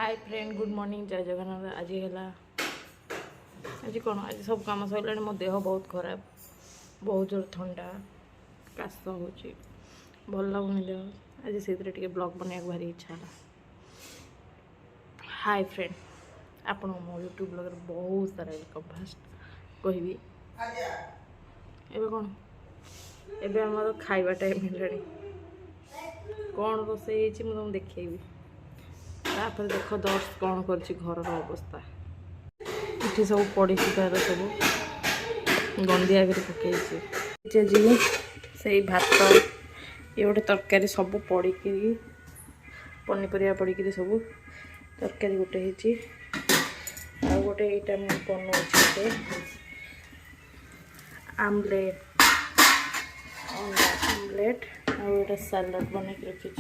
Hi friend good morning जय जगन्नाथ। आज है आज कौन आज सब कम सर मो देह बहुत खराब, बहुत जोर ठंडा काश हो भल लगुनि देह। आज से ब्लॉग बनने भारी इच्छा है। हाय फ्रेंड आपण मो यूट्यूब ब्लॉग बहुत सारा वेलकम। फास्ट कहबी एबे कौन एबे आम खाइबा टाइम है कौन रोसे तुम देखेबी। तापर देख दर्श कौन कर घर अवस्था ये सब पड़ी तार सब गंदिया पकई से भात ये गोटे तरकारी सब पड़ी पनीपरिया पड़ी सब तरकारी गोटे आ गोटे यहाँ बनाऊे आमलेट अंडा आमलेट आ सालाड बन रखी।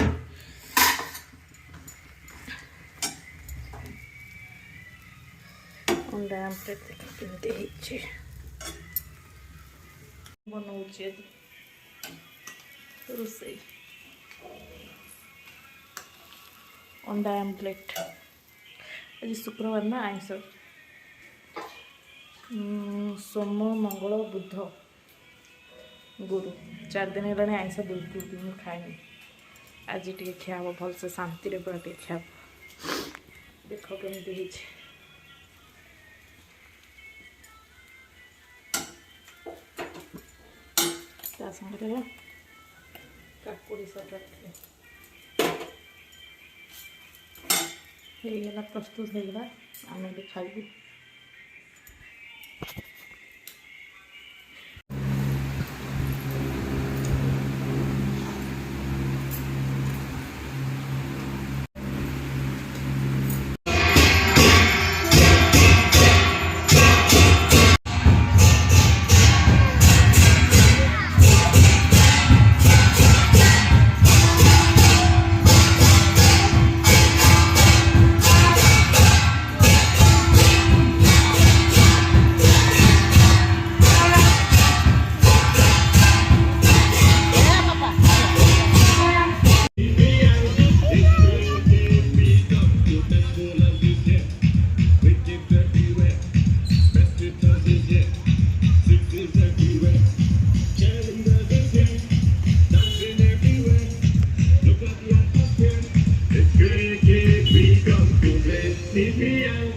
अंडा आमलेट देख केमती बनाऊे रोसे अंडा आमलेट। आज शुक्रवार ना आइंस सोम मंगल बुध गुरु 4 दिन है आइंस बिल्कुल भी मुझे खाएनी। आज टे खिया भल से शांति पूरा टे खिया देख केमती संगे काकुड़ी सलाड होगा प्रस्तुत होगा आम भी खाइबू। Leave me out.